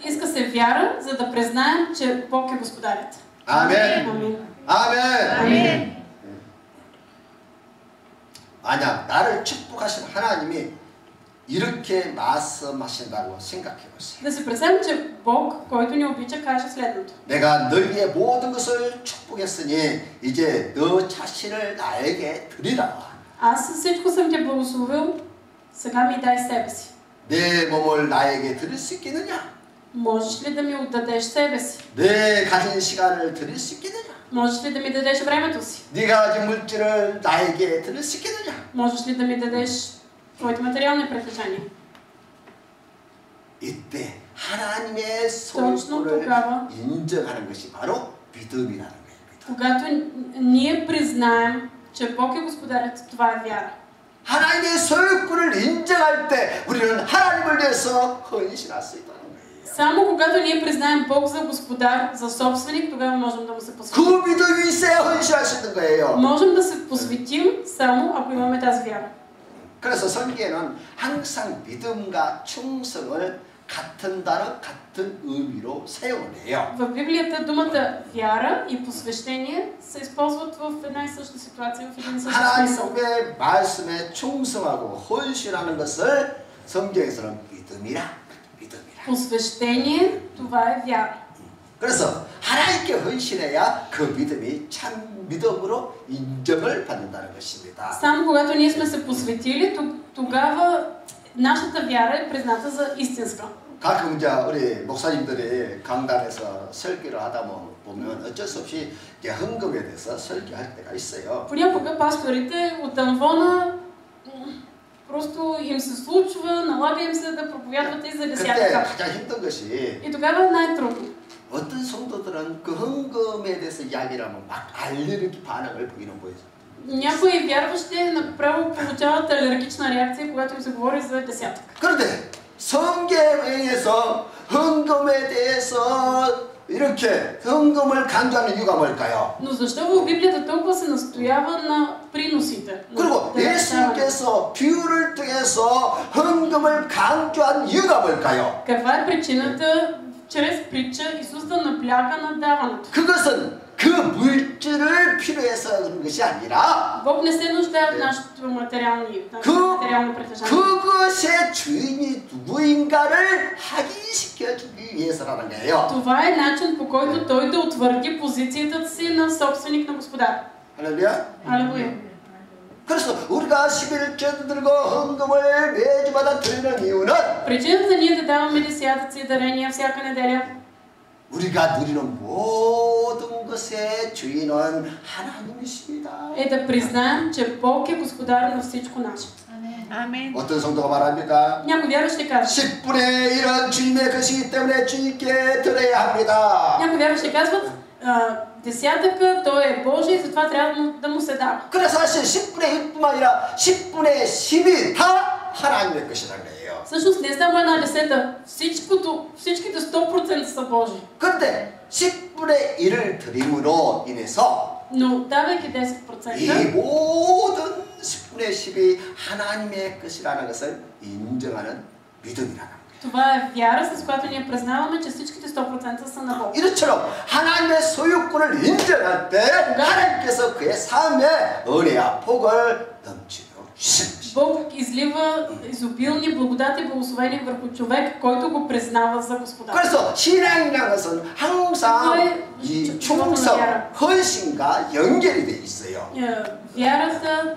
иска се вяра, за да признаем, че Бог е господарят. 아멘. Амин. 아멘. Амин. 만약 나를 축복하신 하나님이 이렇게 말씀하신다고 생각해 보세요. Да се представим, че Бог, който ни обича, каже следното. 내가 너희의 모든 것을 축복했으니 이제 너 자신을 나에게 드리라. Аз всичко съм те благословил, сега ми дай себе си. 내 몸을 나에게 드릴 수 있겠느냐? Можеш ли да ми отдадеш себе си? 내 가진 시간을 드릴 수 있겠느냐? Можеш ли да ми дадеш времето си? 네가 가진 물질을 나에게 드릴 수 있겠느냐? Можеш ли да ми дадеш твоите материални притежания? 이때 하나님의 소유권을 인정하는 것이 바로 믿음이라는 거예요. Когато ние признаем, че Бог е господарят, това е вяра. 하나님의 소유권을 인정할 때 우리는 하나님을 위해서 헌신할 수 있다는 거예요. Само когато ние признаем Бог за господар, за собственик, тогава можем да му се посветим. 그 믿음이 있어야 헌신할 수 있는 거예요. Можем да се посветим само ако имаме тази вяра. 그래서 성경에는 항상 믿음과 충성을 같은 단어, 같은 의미로 사용을 해요. В Библията думата вяра и посвещение се използват в една и съща ситуация, в един и същи смисъл. 하나님의 말씀에 충성하고 헌신하는 것을 성경에서는 믿음이라. Посвещение, това е вяра. 그래서 하나님께 헌신해야 그 믿음이 참 믿음으로 인정을 받는다는 것입니다. Само когато ние сме се посветили, тогава нашата вяра е призната за истинска. 가끔 이제 우리 목사님들이 강단에서 설교를 하다 보면 어쩔 수 없이 헌금에 대해서 설교할 때가 있어요. Понякога пасторите от амвона просто им се случва, налага им се да проповядват и за 그때 десятка. 가장 힘든 것이 И тогава е най-трудно. 어떤 성도들은 그 헌금에 대해서 이야기를 하면 막 알레르기 반응을 보이는 거예요. Някои вярващи направо получават алергична реакция, когато им се говори за десятък. 그런데 성경에서 헌금에 대해서 이렇게 헌금을 강조하는 이유가 뭘까요? Но защо в Библията толкова се настоява на приносите? 그리고 예수님께서 비유를 통해서 헌금을 강조한 이유가 뭘까요? Каква е причината чрез притча Исус да набляга на даването? 그것은 그 물질을 필요해서 그런 것이 아니라 Бог не се нуждае от нашето материално притежание. 그것의 주인이 누구인가를 확인시켜주기 위해서라는 거예요. Това е начин, по който той да утвърди позицията си на собственик на Господар. 할렐루야. Алелуя. 그래서 우리가 11조도 들고 헌금을 매주마다 드리는 이유는 Причината ние да даваме десятъци и дарения всяка неделя 우리가 누리는 모든 것의 주인은 하나님이십니다. е да признаем, че Бог е Господар на всичко наше. Амен. 어떤 성도가 말합니까? Някой вярващ ще каже. 10분의 1은 주님의 것이기 때문에 주님께 드려야 합니다. Някой вярващ ще казват, десятъка, той е Божий, затова трябва да му се дава. 그래서 사실 10분의 1뿐만 아니라 10분의 10이 다 하나님의 것이라는 거예요. Всъщност не само една десета, всичките 100% са Божии. 그런데 10분의 1을 드림으로 인해서 Но давайки 이 10%, 모든 10분의 10이 하나님의 것이라는 것을 인정하는 믿음이라는 거예요. това е вяра, с която ние признаваме, че всичките 100% са на Бог. 이처럼 하나님의 소유권을 인정할 때 하나님께서 그의 삶에 은혜와 복을 넘치도록 주십니다. Бог излива изобилни благодати и благословения върху човек, който го признава за Господа. 그래서 신앙이라는 것은 항상 이 충성, 헌신과 연결이 돼 있어요. Вярата,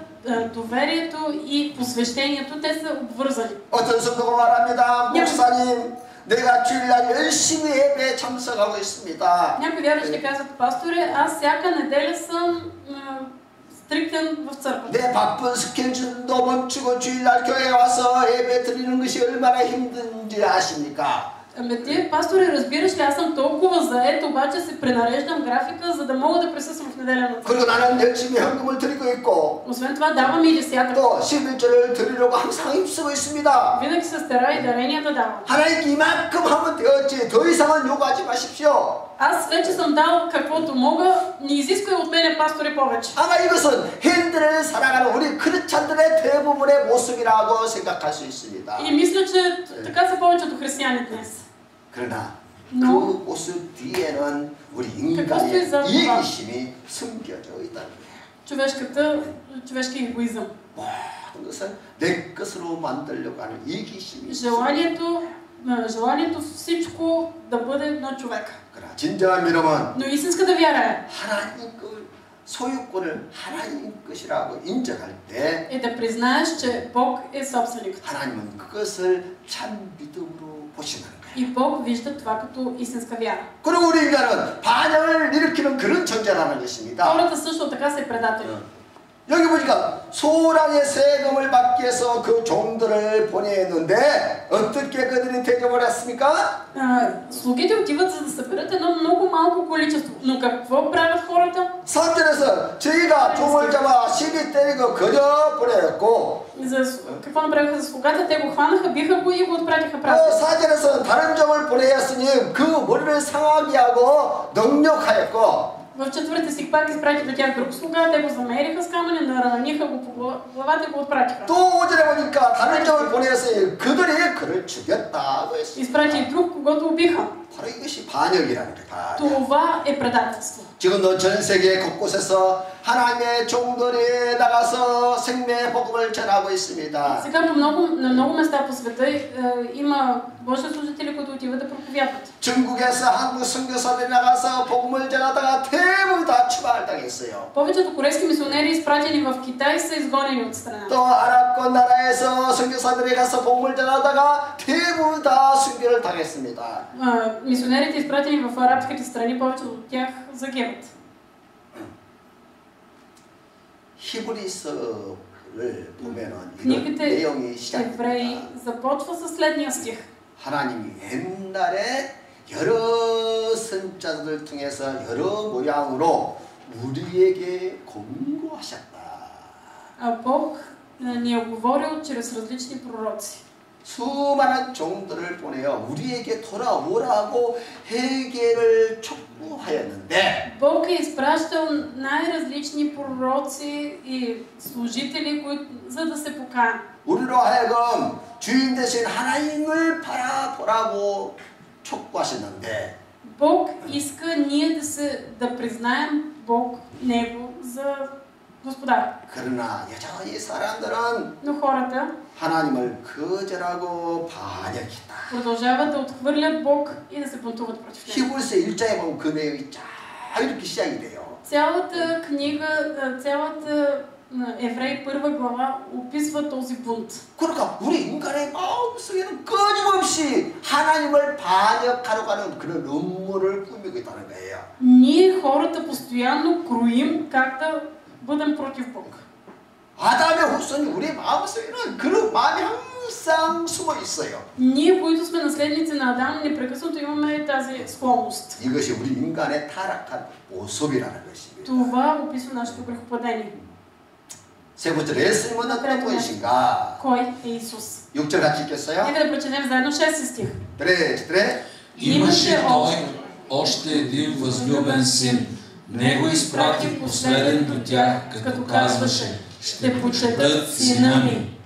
доверието и посвещението, те са обвързани. 어떤 성도가 말합니다. 목사님, 내가 주일날 열심히 예배에 참석하고 있습니다. Някои вярващи казват, пасторе, аз всяка неделя съм стриктен в църквата. 내 바쁜 스케줄도 멈추고 주일날 교회에 와서 예배 드리는 것이 얼마나 힘든지 아십니까? Ами ти, пасторе, разбираш ли, аз съм толкова заед, обаче се пренареждам графика, за да мога да присъствам в неделя на църква. 그리고 나는 열심히 헌금을 드리고 있고 Освен това, давам и десятък. 또 11조를 드리려고 항상 힘쓰고 있습니다. Винаги се старая и дарения да давам. 하나님께 이만큼 하면 되었지 더 이상은 요구하지 마십시오. Аз вече съм дал каквото мога, не изисквай от мене, пасторе, повече. 아마 이것은 현대를 살아가는 우리 크리스찬들의 대부분의 모습이라고 생각할 수 있습니다. И мисля, че така са повечето християни днес. 그러나 No. 그 모습 뒤에는 우리 인간의 이기심이 숨겨져 있다는 거예요. човешки егоизъм. 모든 것을 내 것으로 만들려고 하는 이기심이 Желанието всичко да бъде на човека. 그러나 진정한 믿음은 Но истинската вяра е 하나님 그 소유권을 하나님 것이라고 인정할 때 да признаеш, че Бог е собственик. 하나님은 그것을 참 믿음으로 보신다는 거예요. И Бог вижда това като истинска вяра. 그리고 우리 인간은 반역을 일으키는 그런 존재라는 것입니다. Хората също така са и предатели. 여기 보니까 소량의 세금을 받기 위해서 그 종들을 보냈는데 어떻게 그들이 대접을 했습니까? Слугите отиват за да съберат едно много малко количество. Но какво правят хората? 3절에서 저희가 종을 잡아 시비 때리고 거저 보냈고 Какво направиха за слугата? Те го хванаха, биха го и го отпратиха празно. 4절에서 다른 종을 보내었으니 그 머리를 상하게 하고 능욕하였고 В четвърти стих пак изпрати до тях друг слуга, те го замериха с камъни, нараниха го по главата и го отпратиха. 또 5절에 보니까 다른 종을 보내었으니 그들이 그를 죽였다고 했습니다. Изпрати и друг, когато убиха. 바로 이것이 반역이라는 거예요. Това е предателство. 지금도 전 세계 곳곳에서 하나님의 종들이 나가서 생명의 복음을 전하고 있습니다. Сега на много места по света има Божии служители, които отиват да проповядват. 중국에서 한국 선교사들이 나가서 복음을 전하다가 대부분 다 추방당했어요. повечето корейски мисионери, изпратени в Китай, са изгонени от страната. 또 아랍권 나라에서 선교사들이 가서 복음을 전하다가 대부분 다 순교를 당했습니다. Мисионерите, изпратени в арабските страни, повечето от тях загиват. 히브리서를 보면은 이런 Книгите 내용이 Евреи 시작됩니다. започва със следния стих. 하나님이 옛날에 여러 선자들을 통해서 여러 모양으로 우리에게 공고하셨다. Бог ни е говорил чрез различни пророци. 수많은 종들을 보내어 우리에게 돌아오라고 회개를 촉구하였는데 Бог е изпращал най-различни пророци и служители, за да се покаят. 우리로 하여금 주인 되신 하나님을 바라보라고 촉구하셨는데 Бог иска ние да признаем Бог Него за Господар. 그러나 여전히 사람들은 Но хората 하나님을 거절하고 반역했다. продължават да отхвърлят Бог и да се бунтуват против Него. 히브리서 1장에 보면 그 내용이 쫙 이렇게 시작이 돼요. Цялата книга, цялата Евреи 1 глава описва този бунт. 그러니까 우리 인간의 마음속에는 끊임없이 하나님을 반역하려고 하는 그런 음모를 꾸미고 있다는 거예요. Ние хората постоянно кроим как да бъдем против Бог. 아담의 후손이 우리 마음속에는 그런 마음이 항상 숨어 있어요. Ние, които сме наследници на Адам, непрекъснато имаме тази склонност. 이것이 우리 인간의 타락한 모습이라는 것입니다. Това описва нашето грехопадение. 세 번째로 예수님은 어떤 분이신가? Кой е Исус? 6절 같이 읽겠어요? Нека да прочетем заедно 6 стих. 그래. Имаше той още един възлюбен син. Него изпрати последен до тях, като казваше: ще почетат сина ми.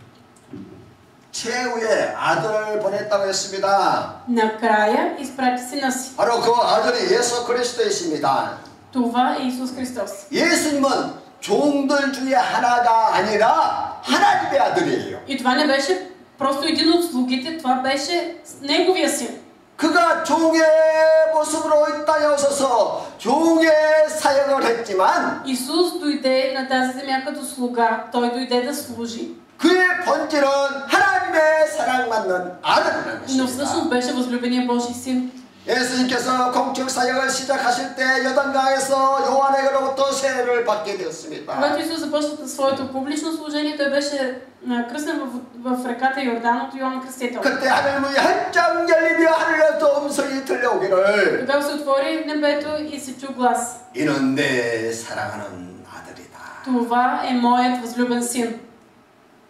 최후의 아들을 보냈다고 했습니다. Накрая изпрати сина си. 바로 그 아들이 예수 그리스도이십니다. Това е Исус Христос. 예수님은 종들 중에 하나가 아니라 하나님의 아들이에요. И това не беше просто един от слугите, това беше неговия син. 그가 종의 모습으로 이 땅에 오셔서 종의 사역을 했지만 Исус дойде на тази земя като слуга. Той дойде да служи. 그의 본질은 하나님의 사랑받는 아들이라는 Но 것입니다. всъщност беше възлюбения Божий син. 예수님께서 공적 사역을 시작하실 때 요단강에서 요한에게로부터 세례를 받게 되었습니다. Когато Исус започна своето публично служение, той беше кръстен в реката Йордан от Йоан Кръстител. 그때 하늘문이 활짝 열리며 하늘에서 음성이 들려오기를 Тогава се отвори небето и се чу глас. 이는 내 사랑하는 아들이다. Това е моят възлюбен син.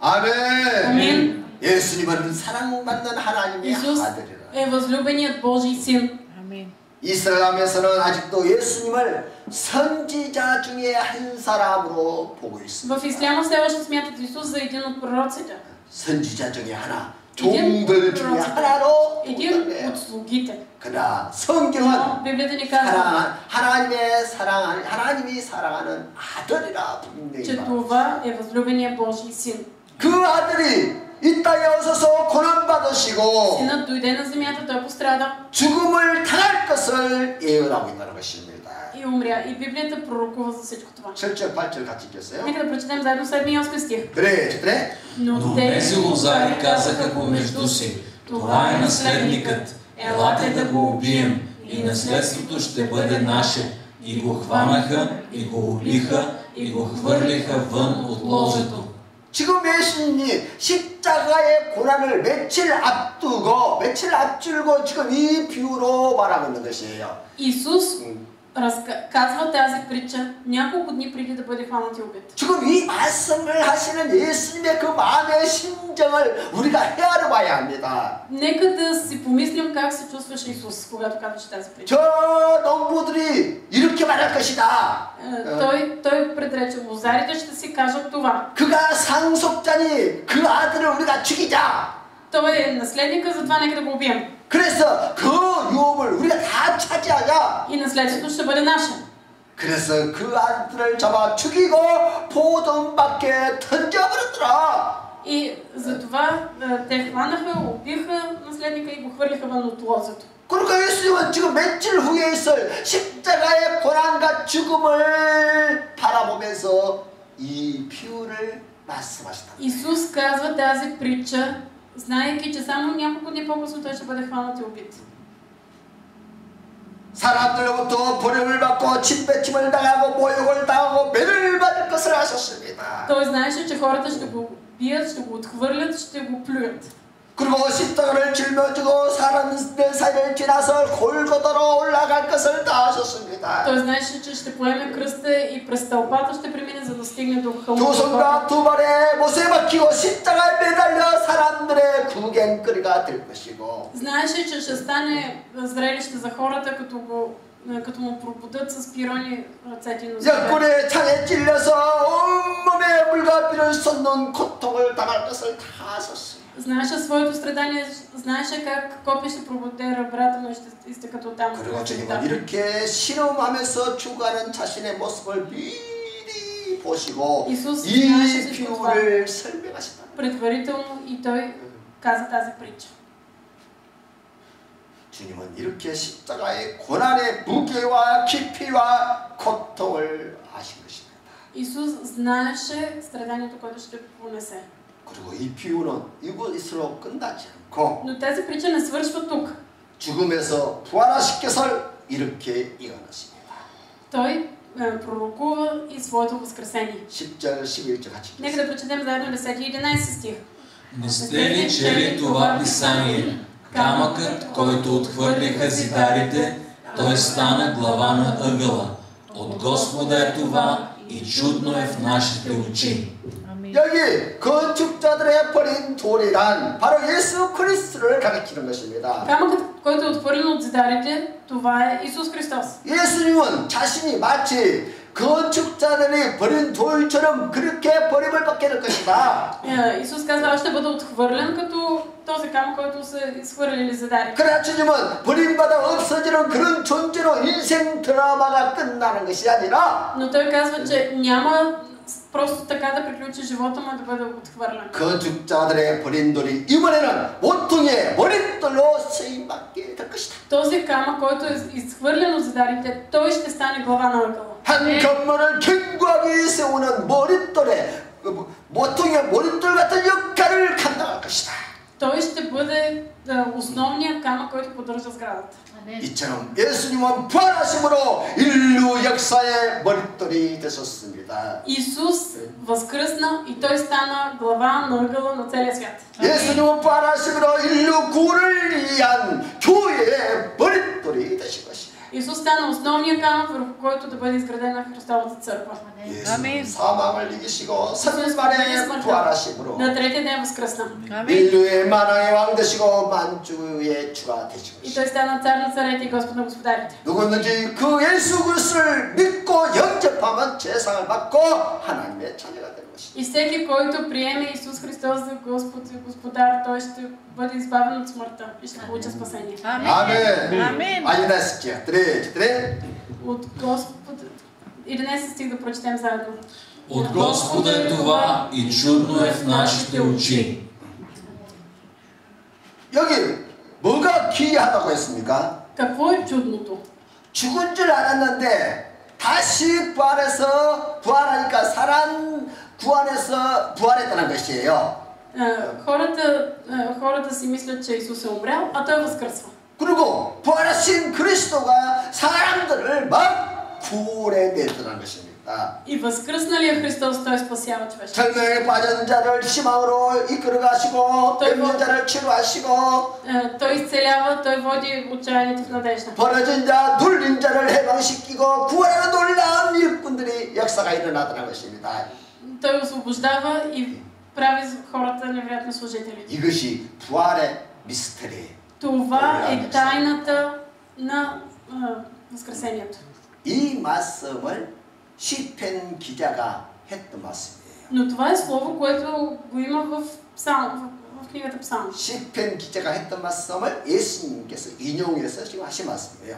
아멘. Амин. 예수님은 사랑받는 하나님의 Исус 아들이라. е възлюбеният Божий син. Амин. 이스라엘에서는 아직도 예수님을 선지자 중에 한 사람으로 보고 있습니다. В исляма все още смятат Исус за един от пророците. 선지자 중에 하나, един 종들 중에 하나로 един 보는데요. от слугите. 그러나 Но 성경은 Библията ни казва, 하나님이 사랑하는 아들이라 분명히 че 말합니다. това е възлюбения Божий син. 그 아들이 이 땅에 오셔서 고난받으시고 Синът дойде на земята, той пострада 죽음을 당할 것을 예언하고 있다는 것입니다. и умря. И Библията пророкува за всичко това. 7절 8절 같이 읽겠어요? Нека да прочетем заедно 7 и 8 стих. 그래. Но тези лозари казаха помежду си: това е наследникът, елате да го убием и наследството ще бъде наше. И го хванаха, и го убиха, и го хвърлиха вън от ложето. 지금 예수님이 십자가의 고난을 며칠 앞줄고 지금 이 비유로 말하고 있는 것이에요. Исус казва тази притча няколко дни преди да бъде хванат и убит. 지금 이 말씀을 하시는 예수님의 그 마음의 심정을 우리가 헤아려 봐야 합니다. Нека да си помислим как се чувстваше Исус, когато казваше тази притча. 저 농부들이 이렇게 말할 것이다. Той предрече, лозарите ще си кажат това. 그가 상속자니 그 아들을 우리가 죽이자. Той е наследника, затова нека да го убием. 그래서 그 유업을 우리가 다 차지하자. И наследството ще бъде наше. 그래서 그 아들을 잡아 죽이고 포도원 밖에 던져버렸더라. И затова те хванаха, убиха наследника и го хвърлиха вън от лозето. 그러니까 예수님은 지금 며칠 후에 있을 십자가의 고난과 죽음을 바라보면서 이 비유를 말씀하시다. Исус казва тази притча, знаейки, че само няколко дни по-късно той ще бъде хванат и убит. 사람들로부터 버림을 받고 침뱉임을 당하고 모욕을 당하고 매를 받을 것을 아셨습니다. Той знаеше, че хората ще го бият, ще го отхвърлят, ще го плюят. 그리고 십자가를 짊어지고 사람들 사이를 지나서 골고다로 올라갈 것을 다 하셨습니다. Той знаеше, че ще поеме кръста и през тълпата ще премине, за да стигне до 두 хълма. 손과 두 발에 못에 박히고 십자가에 매달려 사람들의 구경거리가 될 것이고 Знаеше, че ще стане зрелище за хората, като му пробудат с пирони ръцете и нозете. 약골의 창에 찔려서 온몸에 물과 피를 쏟는 고통을 당할 것을 다 하셨습니다. Знаеше своето страдание, знаеше как копие ще пробуде ребрата му и ще изтекат оттам. 그리고 주님은 이렇게 신음하면서 죽어가는 자신의 모습을 미리 보시고 Исус 이 знаеше всичко това 비유를 설명하시다. предварително и той каза тази притча. 주님은 이렇게 십자가의 고난의 무게와 깊이와 고통을 아신 것입니다. Исус знаеше страданието, което ще понесе. 그리고 이 비유는 이것으로 끝나지 않고 Но тази притча не свършва тук. 죽음에서 부활하신 것을 이렇게 예언하십니다. Той пророкува и своето възкресение. 10절 11절 같이 Нека да прочетем заедно 10 и 11 стих. Не сте ли чели това писание? Камъкът, който отхвърлиха зидарите, той стана глава на ъгъла. От Господа е това и чудно е в нашите очи. 여기 건축자들의 버린 돌이란 바로 예수 그리스도를 가리키는 것입니다. Камъкът, който е отхвърлен от зидарите, това е Исус Христос. 예수님은 자신이 마치 건축자들이 버린 돌처럼 그렇게 버림을 받게 될 것이다. Исус казва, аз ще бъда отхвърлен като този камък, който са изхвърлили зидарите. 그러나 주님은 버림받아 없어지는 그런 존재로 인생 드라마가 끝나는 것이 아니라 Но той казва, че няма просто така да приключи живота му да бъде отхвърлен. 건축자들의 버린 돌이 이번에는 모퉁이의 머릿돌로 쓰임받게 될 것이다. Този камък, който е изхвърлен от зидарите, той ще стане глава на ъгъла. 한 건물을 견고하게 세우는 머릿돌에 모퉁이의 머릿돌 같은 역할을 감당할 것이다. Той ще бъде основният камък, който поддържа сградата. 이처럼 예수님은 부활하심으로 인류 역사의 머릿돌이 되셨습니다. Исус възкръсна и той стана глава на ъгъла на целия свят. 예수님은 부활하심으로 인류 구원을 위한 교회의 머릿돌이 되신 것입니다. Исус стана основния камък, върху който да бъде изградена Христовата църква. 예수는 사망을 이기시고 3일 만에 부활하심으로 На третия ден възкръсна. 인류의 만왕의 왕 되시고 만주의 주가 되신 И 것입니다. той стана цар на царете и Господ на господарите. 누구든지 그 예수 그리스도를 믿고 영접하면 제상을 받고 하나님의 자녀가 되는 것입니다. И всеки, който приеме Исус Христос за Господ и Господар, той ще бъде избавен от смъртта и ще получи спасение. 아멘. 아멘. 아니다스키야. 드레. От Господ... 11 стих да прочетем заедно. От Господа е това и чудно е в нашите очи. 여기 뭐가 기이하다고 했습니까? Какво е чудното? 죽은 줄 알았는데 다시 부활하니까 사람 구원해서 부활했다는 것이에요. Хората си мислят, че Исус е умрял, а той възкръсва. 그리고 부활하신 그리스도가 사람들을 막 구원해냈다는 것입니다. И възкръсналия Христос, той спасява човечеството. 절명에 빠진 자를 희망으로 이끌어가시고 병든 자를 치료하시고 Той изцелява, той води отчаяните в надежда. 벌어진 자, 눌린 자를 해방시키고 구원하는 놀라운 일꾼들이 역사가 일어나더라는 것입니다. Той освобождава и прави хората невероятни служители. 이것이 부활의 미스터리. Това е тайната на възкресението. 이 말씀을 시편 기자가 했던 말씀이에요. Но това е слово, което го има в книгата Псалм. 시편 기자가 했던 말씀을 예수님께서 인용해서 지금 하신 말씀이에요.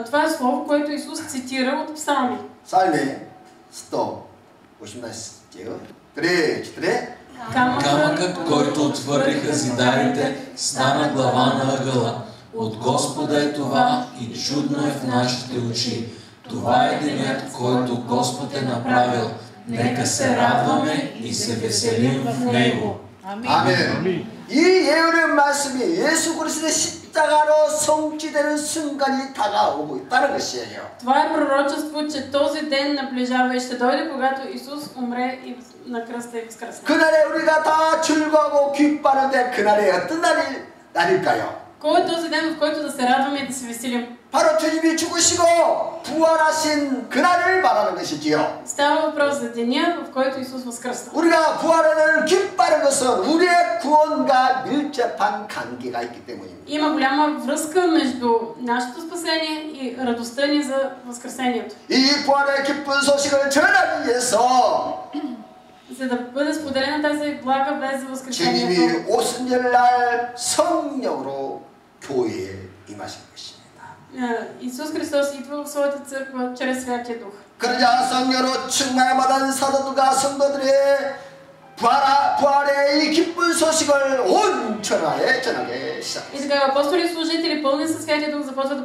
Това е слово, което Исус цитира от Псалми. 삶의 118절. 그래. Камъкът, който отвърлиха зидарите, стана глава на ъгъла. От Господа е това и чудно е в нашите очи. Това е денят, който Господ е направил. Нека се радваме и се веселим в него. 아멘. 이 예언의 말씀이 예수 그리스도의 십자가로 성취되는 순간이 다가오고 있다는 것이에요. Това е пророчество, че този ден наближава и ще дойде, когато Исус умре и на кръста и възкръсне. 그날에 우리가 다 즐거워하고 기뻐하는데 그날이 어떤 날일까요? Кой е този ден, в който да се радваме и да се веселим? 바로 주님이 죽으시고 부활하신 그날을 말하는 것이지요. Става въпрос за деня, в който Исус възкръсна. 우리가 부활을 기뻐하는 것은 우리의 구원과 밀접한 관계가 있기 때문입니다. Има голяма връзка между нашето спасение и радостта ни за възкресението. 이 부활의 기쁜 소식을 전하기 위해서 За да бъде споделена тази блага вест за възкресението, 주님이 오순절날 성령으로 교회에 임하신 것입니다. Исус Христос идва в своята църква чрез Святия Дух. 그러자 성령으로 충만받은 사도들과 성도들의 부활의 이 기쁜 소식을 온 천하에 전하게 시작했습니다. И така апостоли и служители, пълни със Святия Дух, започват да